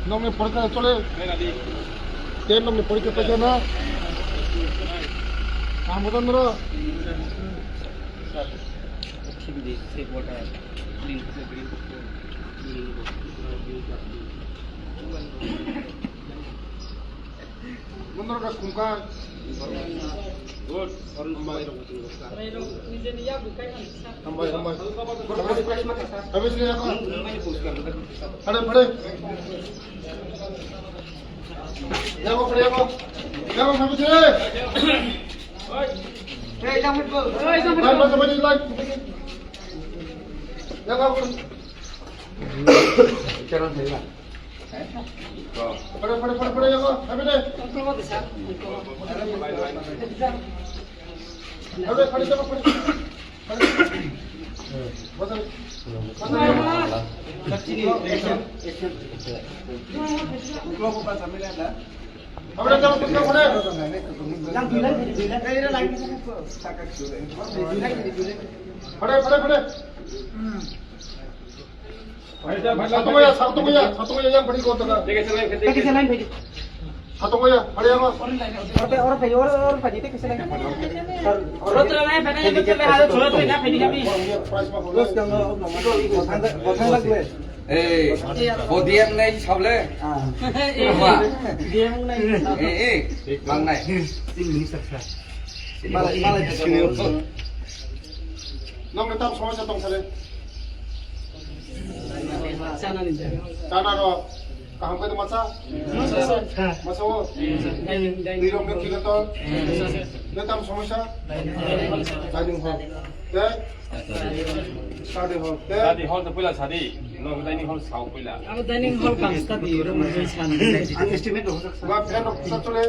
nombre por acá chole te nombre por acá pesa na kamudan ro mundur ka kumka good ambai habis ni aku ada pade jago pade jago habis ni hey jangan go hey jangan go sampai lagi jago cara saya pade jago habis ni अरे खड़ी चलो खड़ी बदल globe का सम्मेलन है अबे चलो कुछ खड़े लंग बिलन ये लाइन खड़े सातों को या बड़ी को तो कैसे लाइन भेजी सातों को या खड़े हो और भाई और भाई थे कैसे लाइन और तो मैं पहले जब मैं हाथ छोड़ तो ना फेंकी कभी बस कम बथांग लगे ए वो डीएम नहीं छावले हां डीएम नहीं ए मांग नहीं 3 मिनट तक माला नम ने तब समस्या तंग छले चाना रो काम के मचा मचा वो निरम के किलो तो ने तम समस्या डाइनिंग हॉल ते शादी हॉल तो पहिला छादी नो डाइनिंग हॉल साउ पहिला अब डाइनिंग हॉल काम स्टार्ट दियो म छान एस्टिमेट हो सक्छ वा फ्यान डॉक्टर चले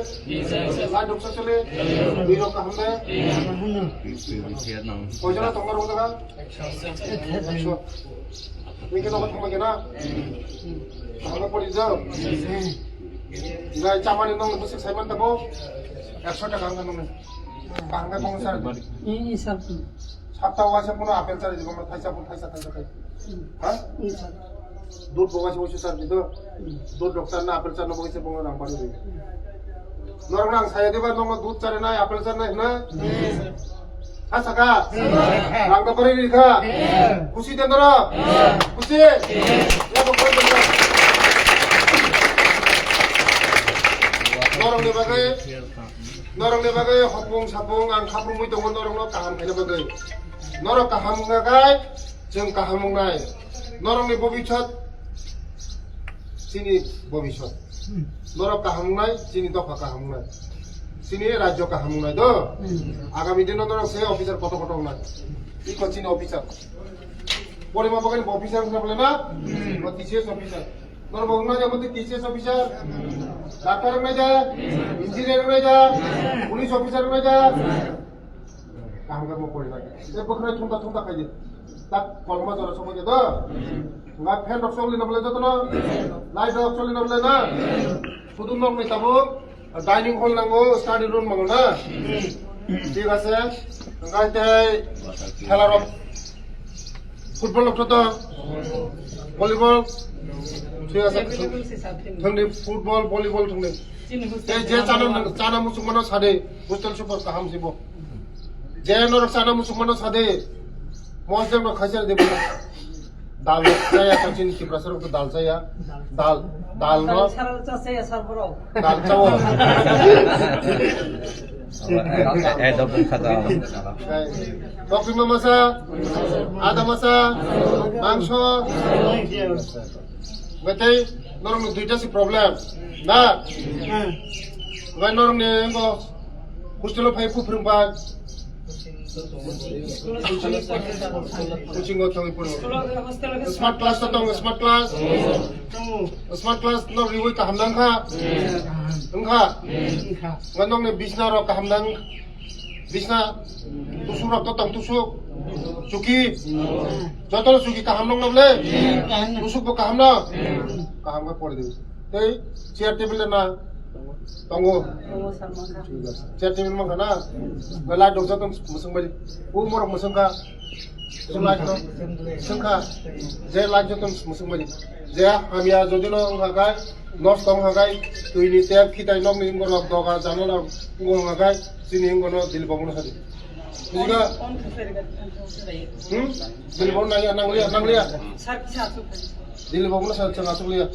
लाइट डॉक्टर चले निरम का हमले कोजरा तंगर होगा 100 이게 너무 통하게나 방금 버리죠 나 짜만이 너무 무슨 살만다고 약속টা 강가 너무 강가 공사를 이 삽도 삽다고 하셨구나 앞에 자리 지금 타이사 খাই হ্যাঁ দুধ বগাছে বসে স্যার দিতো দুধ ডক্টর না আপেল চার বগাছে বঙ্গ নাম পারে দিবে নরমাং সাইয়া দিবা নঙ্গ দুধ চারে না আপেল চার না না 사사가 랑가 버리니까 구시 되더라 구시 야도 버리더라 너랑 내 바가에 허풍 사풍 안 카풍 무이동 너랑 너 까함 되는 바가에 너랑 까함 가가에 정 까함 나이 너랑 내 보비첫 진이 보비첫 너랑 까함 나이 진이 더 까함 나이 চিনি রাজ্য কাহামু নাই তো আগামী দিনে ধরো সে অফিসার কত নাই কি করছিনি অফিসার পরিমা বকেন অফিসার বলে না টিসিএস অফিসার তোর বউ না যেমন টিসিএস অফিসার ডাক্তার না যা ইঞ্জিনিয়ার না যা পুলিশ অফিসার না যা কাহাম কাম পড়ে লাগে এ বকরে ঠুমটা খাই দে তাক কলমা জরা সময় দে তো না ফ্যান ডক্টর না বলে যত না লাইট ডক্টর না বলে না শুধু নম নাই তাবো डाइनिंग हॉल नांगो स्टाडी रूम मांगो ना ठीक আছে গাইতে খেলার ফুটবল তো ভলিবল ঠিক আছে থংনি ফুটবল ভলিবল থংনি এই যে চানা মুসুমানো সাদে হোস্টেল সুপার কাহাম জিবো যে নর চানা মুসুমানো সাদে মসজিদ খাইছার দেব दाल चाहिए तो चीनी की प्रेशर को दाल चाहिए दाल नो दाल चावो दो खाता बकरी में मसा आधा मसा मांस बेटे नरम दुईटा सी प्रॉब्लम ना वे नरम ने को हॉस्टेल फाइ फुफ्रुंबा coaching go thong ipur smart class to tong smart class no riwi ka hamdang kha nganong ne bisna ro ka hamdang bisna tusu ro to tong tusu suki jotol suki ka hamdang nable tusu ko ka hamna pore debi এই chair টেবিলে না দङ chair টেবিल माखा ना light दं जादों मुसुंबाय उ मरक मुसुंखा जों light दं मुसुंखा जे लाइट जादों मुसुंबाय जे हामिया जदिनो हागाय नस दं हागाय तुइनि ते खिदाय नम इंगनो दगा जानो ना इंगनो हागाय जिनि इंगनो दिल बावनो हादि बुजिगा दिल बावनो नांलिया दिल बावनो सा चंगा चंलिया